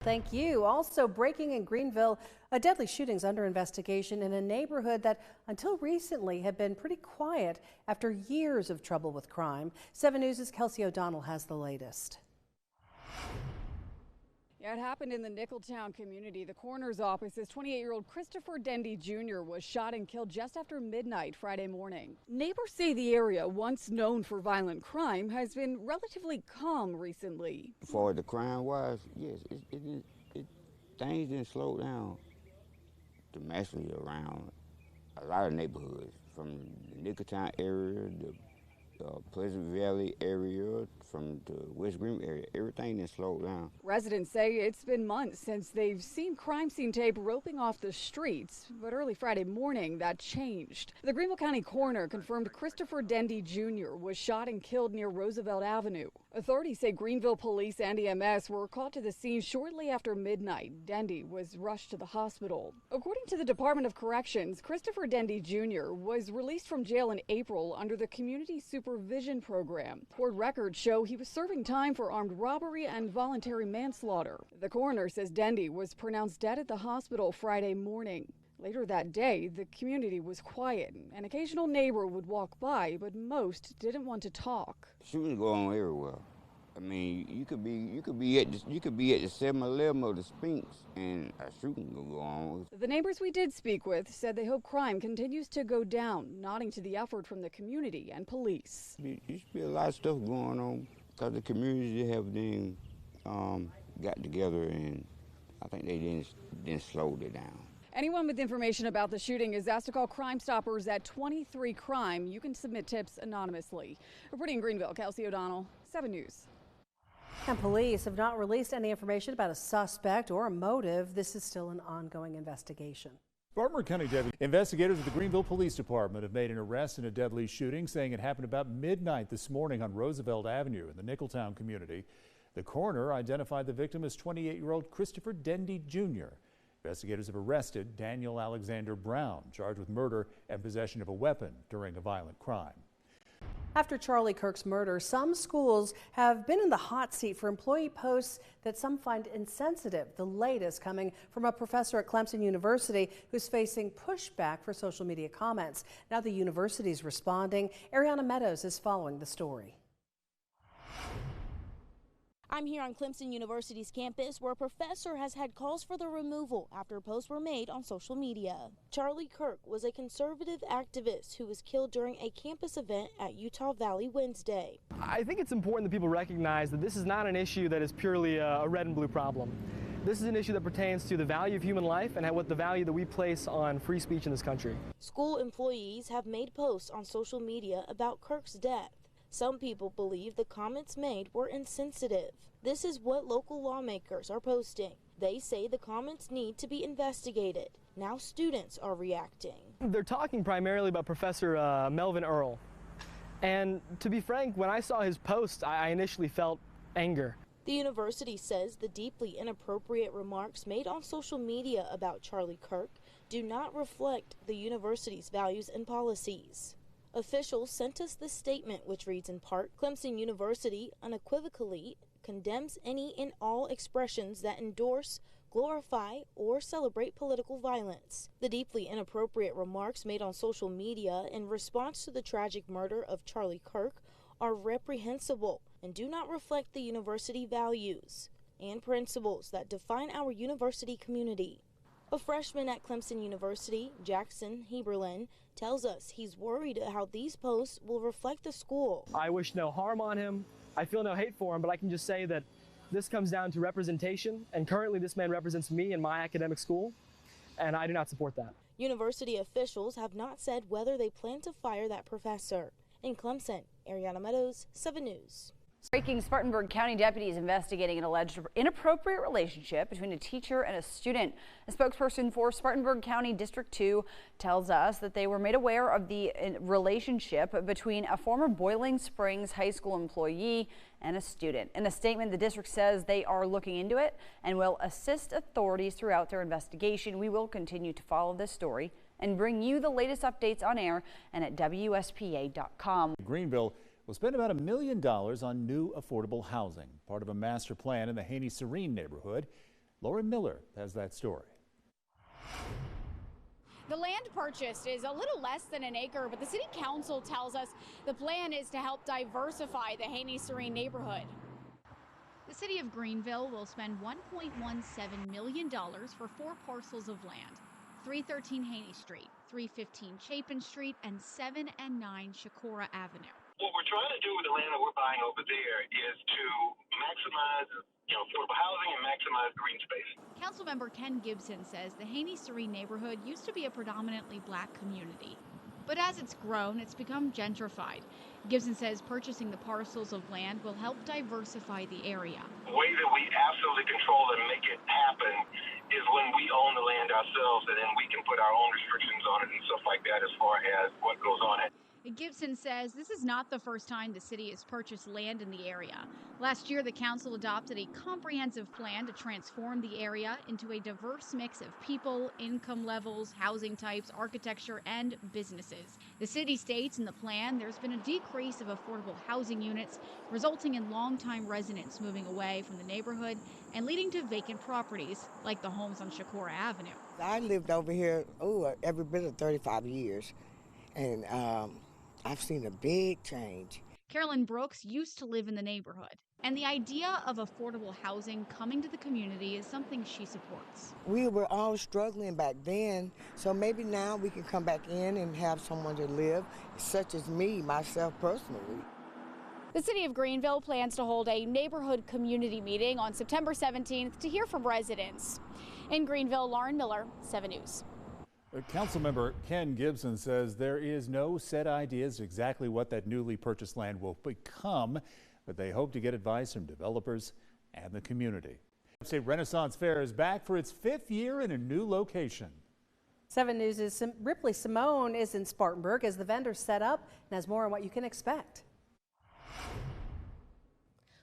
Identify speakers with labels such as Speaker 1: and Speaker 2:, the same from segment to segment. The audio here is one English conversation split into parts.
Speaker 1: Thank you. Also breaking in Greenville, a deadly shooting's under investigation in a neighborhood that until recently had been pretty quiet after years of trouble with crime. 7 News' Kelsey O'Donnell has the latest.
Speaker 2: Yeah, it happened in the Nicholtown community. The coroner's office says 28-year-old Christopher Dendy Jr. was shot and killed just after midnight Friday morning. Neighbors say the area, once known for violent crime, has been relatively calm recently.
Speaker 3: For the crime-wise, yes, things didn't slow down dramatically around a lot of neighborhoods, from the Nicholtown area, the Pleasant Valley area, from the West Greenville area. Everything didn't slow down.
Speaker 2: Residents say it's been months since they've seen crime scene tape roping off the streets, but early Friday morning that changed. The Greenville County coroner confirmed Christopher Dendy Jr. was shot and killed near Roosevelt Avenue. Authorities say Greenville police and EMS were called to the scene shortly after midnight. Dendy was rushed to the hospital. According to the Department of Corrections, Christopher Dendy Jr. was released from jail in April under the Community Supervision Program. Court records show he was serving time for armed robbery and voluntary manslaughter. The coroner says Dendy was pronounced dead at the hospital Friday morning. Later that day, the community was quiet. An occasional neighbor would walk by, but most didn't want to talk.
Speaker 3: Shootings go on everywhere. I mean, you could be at the 7-Eleven or the Spinks, and a shooting will go on.
Speaker 2: The neighbors we did speak with said they hope crime continues to go down, nodding to the effort from the community and police.
Speaker 3: There should be a lot of stuff going on because the community have then got together, and I think they didn't slow it down.
Speaker 2: Anyone with information about the shooting is asked to call Crime Stoppers at 23 Crime. You can submit tips anonymously. Reporting in Greenville, Kelsey O'Donnell, 7 News.
Speaker 1: And police have not released any information about a suspect or a motive. This is still an ongoing investigation.
Speaker 4: Spartanburg County deputy investigators at the Greenville Police Department have made an arrest in a deadly shooting, saying it happened about midnight this morning on Roosevelt Avenue in the Nicholtown community. The coroner identified the victim as 28-year-old Christopher Dendy Jr. Investigators have arrested Daniel Alexander Brown, charged with murder and possession of a weapon during a violent crime.
Speaker 1: After Charlie Kirk's murder, some schools have been in the hot seat for employee posts that some find insensitive. The latest coming from a professor at Clemson University who's facing pushback for social media comments. Now the university's responding. Ariana Meadows is following the story.
Speaker 5: I'm here on Clemson University's campus where a professor has had calls for the removal after posts were made on social media. Charlie Kirk was a conservative activist who was killed during a campus event at Utah Valley Wednesday.
Speaker 6: I think it's important that people recognize that this is not an issue that is purely a red and blue problem. This is an issue that pertains to the value of human life and what the value that we place on free speech in this country.
Speaker 5: School employees have made posts on social media about Kirk's death. Some people believe the comments made were insensitive. This is what local lawmakers are posting. They say the comments need to be investigated. Now students are reacting.
Speaker 6: They're talking primarily about Professor Melvin Earl. And to be frank, when I saw his post, I initially felt anger.
Speaker 5: The university says the deeply inappropriate remarks made on social media about Charlie Kirk do not reflect the university's values and policies. Officials sent us this statement, which reads in part, Clemson University unequivocally condemns any and all expressions that endorse, glorify, or celebrate political violence. The deeply inappropriate remarks made on social media in response to the tragic murder of Charlie Kirk are reprehensible and do not reflect the university values and principles that define our university community. A freshman at Clemson University, Jackson Heberlin, tells us he's worried how these posts will reflect the school.
Speaker 6: I wish no harm on him. I feel no hate for him, but I can just say that this comes down to representation, and currently this man represents me in my academic school, and I do not support that.
Speaker 5: University officials have not said whether they plan to fire that professor. In Clemson, Ariana Meadows, 7 News.
Speaker 7: Breaking, Spartanburg County deputies investigating an alleged inappropriate relationship between a teacher and a student. A spokesperson for Spartanburg County District 2 tells us that they were made aware of the relationship between a former Boiling Springs High School employee and a student. In a statement, the district says they are looking into it and will assist authorities throughout their investigation. We will continue to follow this story and bring you the latest updates on air and at WSPA.com.
Speaker 4: Greenville will spend about $1 million on new affordable housing, part of a master plan in the Haynie-Sirrine neighborhood. Lauren Miller has that story.
Speaker 8: The land purchased is a little less than an acre, but the city council tells us the plan is to help diversify the Haynie-Sirrine neighborhood. The city of Greenville will spend $1.17 million for 4 parcels of land: 313 Haynie Street, 315 Chapin Street, and 7 and 9 Shakora Avenue.
Speaker 9: What we're trying to do with the land that we're buying over there is to maximize, affordable housing and maximize green space.
Speaker 8: Councilmember Ken Gibson says the Haynie-Sirrine neighborhood used to be a predominantly black community, but as it's grown, it's become gentrified. Gibson says purchasing the parcels of land will help diversify the area.
Speaker 9: The way that we absolutely control and make it happen is when we own the land ourselves, and then we can put our own restrictions on it and stuff like that as far as what goes on it.
Speaker 8: Gibson says this is not the first time the city has purchased land in the area. Last year, the council adopted a comprehensive plan to transform the area into a diverse mix of people, income levels, housing types, architecture, and businesses. The city states in the plan there's been a decrease of affordable housing units, resulting in longtime residents moving away from the neighborhood and leading to vacant properties like the homes on Shakora Avenue.
Speaker 10: I lived over here, every bit of 35 years, and I've seen a big change.
Speaker 8: Carolyn Brooks used to live in the neighborhood, and the idea of affordable housing coming to the community is something she supports.
Speaker 10: We were all struggling back then, so maybe now we can come back in and have someone to live, such as me, myself personally.
Speaker 8: The City of Greenville plans to hold a neighborhood community meeting on September 17th to hear from residents. In Greenville, Lauren Miller, 7 News.
Speaker 4: Councilmember Ken Gibson says there is no set ideas exactly what that newly purchased land will become, but they hope to get advice from developers and the community. Upstate Renaissance Fair is back for its 5th year in a new location.
Speaker 1: 7 News' Ripley Simone is in Spartanburg as the vendors set up and has more on what you can expect.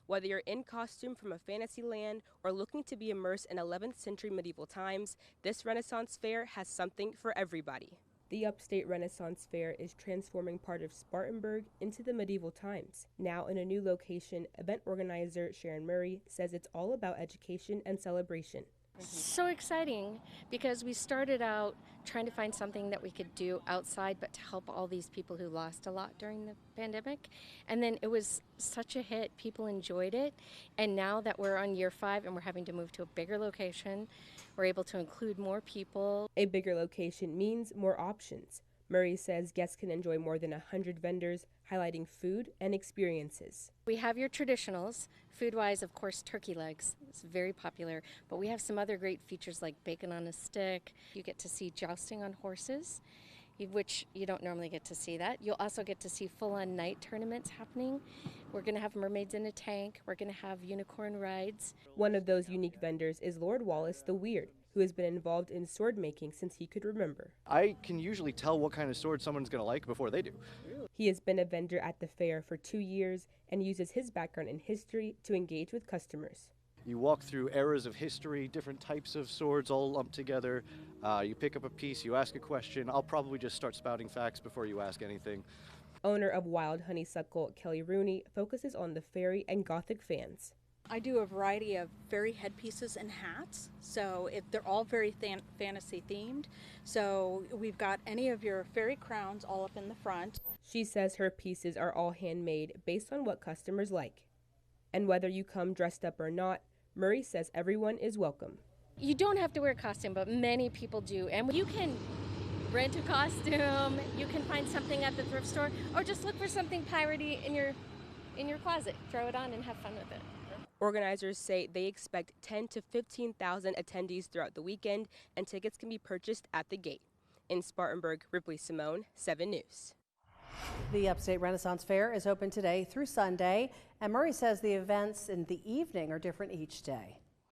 Speaker 11: Whether you're in costume from a fantasy land or looking to be immersed in 11th century medieval times, this Renaissance Fair has something for everybody. The Upstate Renaissance Fair is transforming part of Spartanburg into the medieval times. Now in a new location, event organizer Sharon Murray says it's all about education and celebration.
Speaker 12: So exciting, because we started out trying to find something that we could do outside but to help all these people who lost a lot during the pandemic, and then it was such a hit. People enjoyed it, and now that we're on year 5 and we're having to move to a bigger location, we're able to include more people.
Speaker 11: A bigger location means more options. Murray says guests can enjoy more than 100 vendors, highlighting food and experiences.
Speaker 12: We have your traditionals. Food-wise, of course, turkey legs. It's very popular, but we have some other great features like bacon on a stick. You get to see jousting on horses, which you don't normally get to see that. You'll also get to see full-on night tournaments happening. We're going to have mermaids in a tank. We're going to have unicorn rides.
Speaker 11: One of those unique vendors is Lord Wallace the Weird, who has been involved in sword making since he could remember.
Speaker 6: I can usually tell what kind of sword someone's going to like before they do.
Speaker 11: He has been a vendor at the fair for 2 years and uses his background in history to engage with customers.
Speaker 6: You walk through eras of history, different types of swords all lumped together. You pick up a piece, you ask a question. I'll probably just start spouting facts before you ask anything.
Speaker 11: Owner of Wild Honeysuckle, Kelly Rooney, focuses on the fairy and gothic fans.
Speaker 13: I do a variety of fairy headpieces and hats, so they're all very fantasy themed. So we've got any of your fairy crowns all up in the front.
Speaker 11: She says her pieces are all handmade based on what customers like. And whether you come dressed up or not, Murray says everyone is welcome.
Speaker 12: You don't have to wear a costume, but many people do. And you can rent a costume, you can find something at the thrift store, or just look for something piratey in your closet. Throw it on and have fun with it.
Speaker 11: Organizers say they expect 10,000 to 15,000 attendees throughout the weekend, and tickets can be purchased at the gate. In Spartanburg, Ripley Simone, 7 News.
Speaker 1: The Upstate Renaissance Fair is open today through Sunday, and Murray says the events in the evening are different each day.